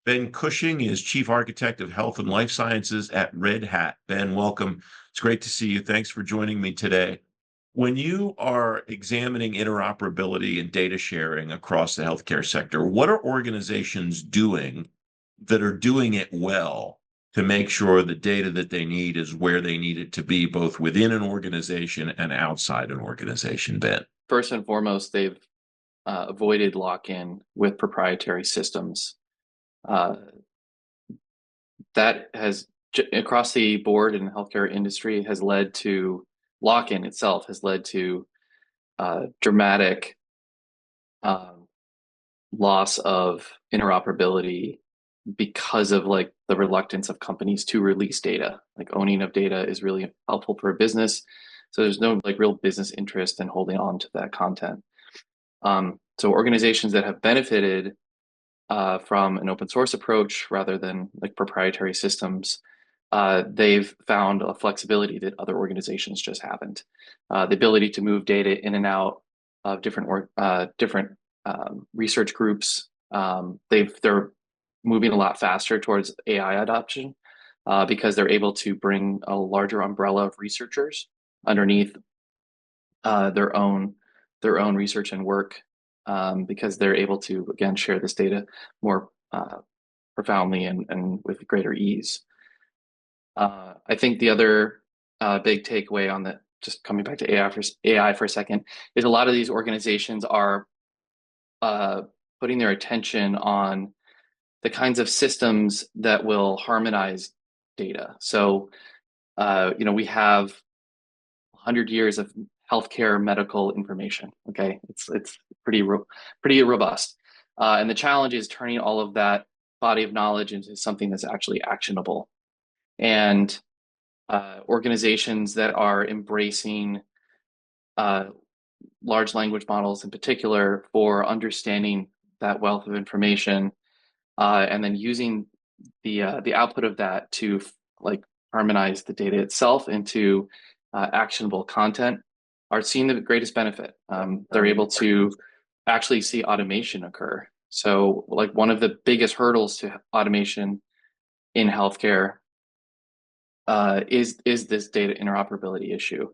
Ben Cushing is Chief Architect of Health and Life Sciences at Red Hat. Ben, welcome. It's great to see you. Thanks for joining me today. When you are examining interoperability and data sharing across the healthcare sector, what are organizations doing that are doing it well to make sure the data that they need is where they need it to be, both within an organization and outside an organization, Ben? First and foremost, they've avoided lock-in with proprietary systems. Uh, that has, across the board in the healthcare industry, has led to lock-in itself has led to dramatic um, loss of interoperability because of like the reluctance of companies to release data. Like owning of data is really helpful for a business. So there's no like real business interest in holding on to that content. So organizations that have benefited from an open source approach rather than like proprietary systems, they've found a flexibility that other organizations just haven't. The ability to move data in and out of different research groups. They're moving a lot faster towards AI adoption because they're able to bring a larger umbrella of researchers underneath uh, their own their own research and work because they're able to again share this data more profoundly and with greater ease. I think the other big takeaway on the just coming back to AI for a second is a lot of these organizations are uh, putting their attention on the kinds of systems that will harmonize data. So, we have 100 years of healthcare medical information. Okay, it's pretty robust, and the challenge is turning all of that body of knowledge into something that's actually actionable. And organizations that are embracing uh, large language models in particular for understanding that wealth of information and then using the output of that to like harmonize the data itself into actionable content are seeing the greatest benefit. They're able to actually see automation occur. So, like one of the biggest hurdles to automation in healthcare is this data interoperability issue.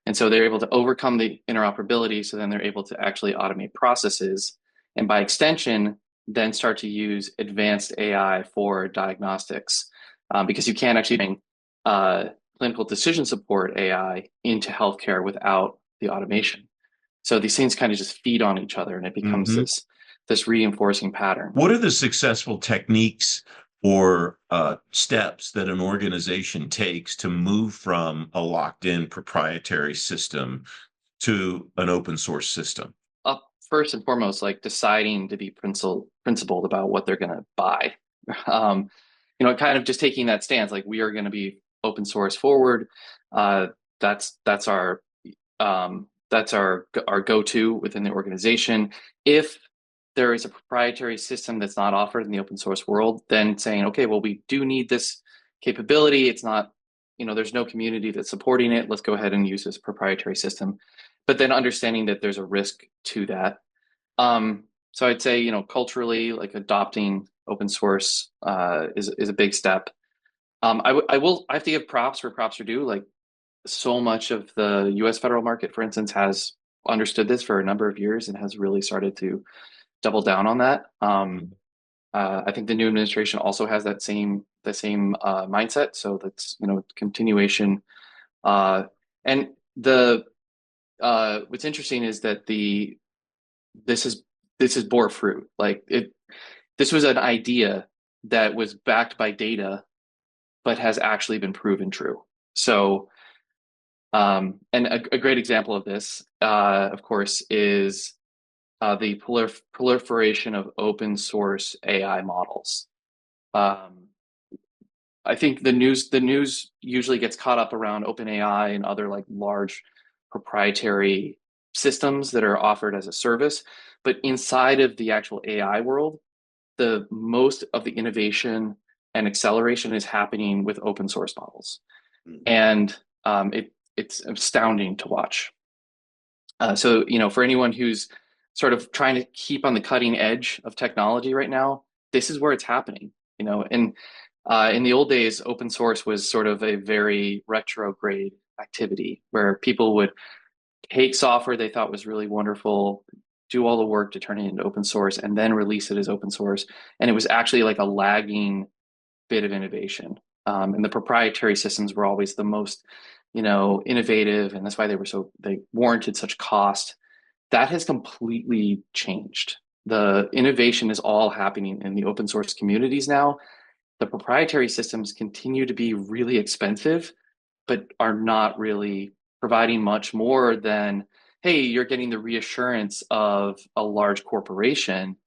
And so they're able to overcome the interoperability. So then they're able to actually automate processes, and by extension, then start to use advanced AI for diagnostics, because you can't actually bring clinical decision support AI into healthcare without the automation. So these things kind of just feed on each other, and it becomes Mm-hmm. this reinforcing pattern. What are the successful techniques or steps that an organization takes to move from a locked-in proprietary system to an open source system? Up first and foremost, like deciding to be principled about what they're going to buy. Um, kind of just taking that stance, like we are going to be open source forward. Uh, that's our go-to within the organization. If there is a proprietary system that's not offered in the open source world, then saying, okay, well, we do need this capability. It's not, there's no community that's supporting it. Let's go ahead and use this proprietary system. But then understanding that there's a risk to that. So I'd say, culturally, like adopting open source is a big step. I have to give props where props are due. Like so much of the U.S. federal market, for instance, has understood this for a number of years and has really started to double down on that. I think the new administration also has that same mindset. So that's continuation. And the what's interesting is that this is this is bore fruit. Like this was an idea that was backed by data, but has actually been proven true. So, and a great example of this, of course, is the proliferation of open source AI models. Um, I think the news usually gets caught up around OpenAI and other like large proprietary systems that are offered as a service, but inside of the actual AI world, the most of the innovation and acceleration is happening with open source models, and it's astounding to watch. So, for anyone who's sort of trying to keep on the cutting edge of technology right now, this is where it's happening. And in the old days, open source was sort of a very retrograde activity where people would take software they thought was really wonderful, do all the work to turn it into open source, and then release it as open source. And it was actually like a lagging bit of innovation. And the proprietary systems were always the most, innovative, and that's why they warranted such cost. That has completely changed. The innovation is all happening in the open source communities now. The proprietary systems continue to be really expensive, but are not really providing much more than, hey, you're getting the reassurance of a large corporation,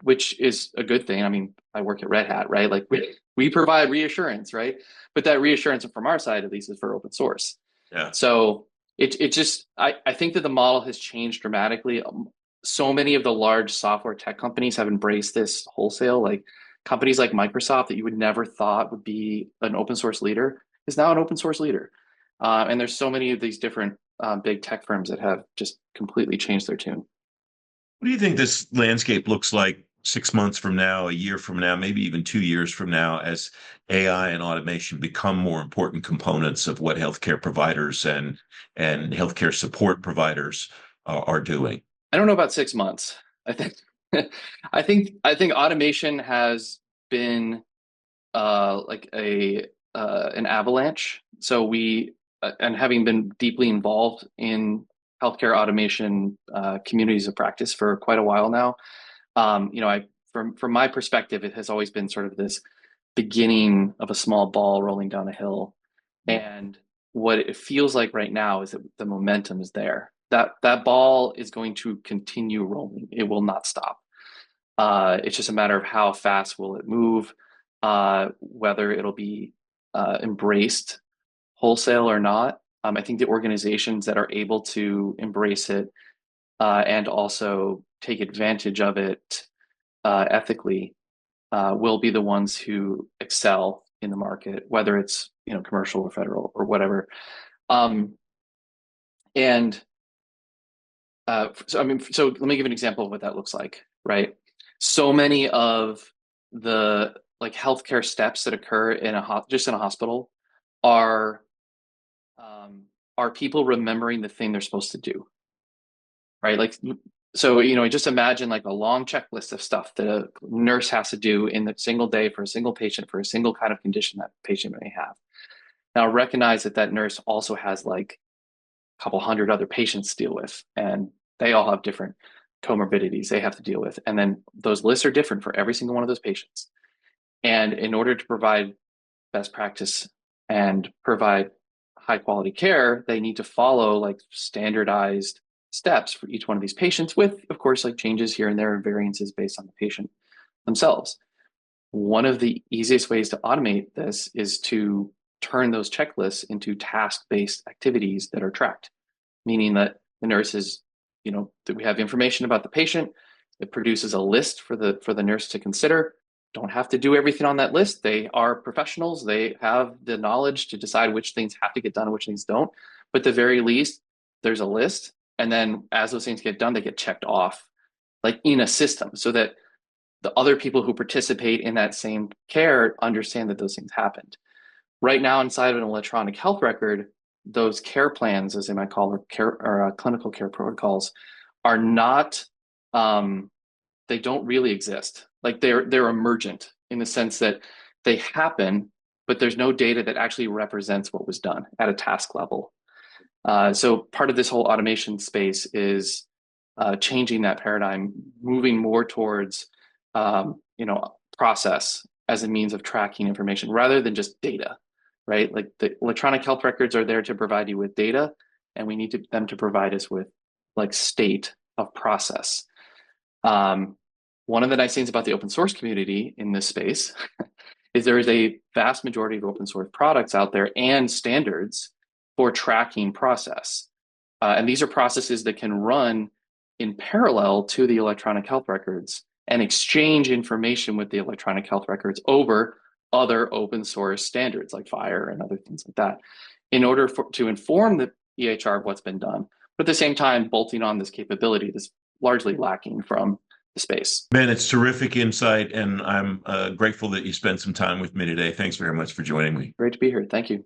which is a good thing. I mean, I work at Red Hat, right? Like we provide reassurance, right? But that reassurance from our side, at least, is for open source. Yeah. So it just I think that the model has changed dramatically. So many of the large software tech companies have embraced this wholesale. Like companies like Microsoft that you would never thought would be an open source leader is now an open source leader. And there's so many of these different big tech firms that have just completely changed their tune. What do you think this landscape looks like 6 months from now, a year from now, maybe even 2 years from now, as AI and automation become more important components of what healthcare providers and healthcare support providers are doing? I don't know about 6 months. I think I think automation has been like a an avalanche. So and having been deeply involved in healthcare automation communities of practice for quite a while now, I from my perspective, it has always been sort of this beginning of a small ball rolling down a hill, and what it feels like right now is that the momentum is there. That ball is going to continue rolling. It will not stop. It's just a matter of how fast will it move, whether it'll be embraced wholesale or not. I think the organizations that are able to embrace it and also take advantage of it ethically will be the ones who excel in the market, whether it's commercial or federal or whatever. Um, and so let me give an example of what that looks like, right? So many of the like healthcare steps that occur in just in a hospital are are people remembering the thing they're supposed to do, right? Like, so just imagine like a long checklist of stuff that a nurse has to do in a single day for a single patient for a single kind of condition that patient may have. Now recognize that that nurse also has like a couple hundred other patients to deal with, and they all have different comorbidities they have to deal with. And then those lists are different for every single one of those patients. And in order to provide best practice and provide high quality care, they need to follow like standardized steps for each one of these patients with, of course, like changes here and there and variances based on the patient themselves. One of the easiest ways to automate this is to turn those checklists into task-based activities that are tracked, meaning that the nurses, that we have information about the patient. It produces a list for the nurse to consider. Don't have to do everything on that list. They are professionals. They have the knowledge to decide which things have to get done and which things don't. But at the very least, there's a list. And then as those things get done, they get checked off like in a system so that the other people who participate in that same care understand that those things happened. Right now, inside of an electronic health record, those care plans, as they might call it, clinical care protocols, are not. They don't really exist. Like they're emergent in the sense that they happen, but there's no data that actually represents what was done at a task level. So part of this whole automation space is changing that paradigm, moving more towards process as a means of tracking information rather than just data, right? Like the electronic health records are there to provide you with data, and we need them to provide us with like state of process. One of the nice things about the open source community in this space is there is a vast majority of open source products out there and standards for tracking process. And these are processes that can run in parallel to the electronic health records and exchange information with the electronic health records over other open source standards like FHIR and other things like that in order to inform the EHR of what's been done. But at the same time, bolting on this capability that's largely lacking from the space. Man, it's terrific insight, and I'm grateful that you spent some time with me today. Thanks very much for joining me. Great to be here. Thank you.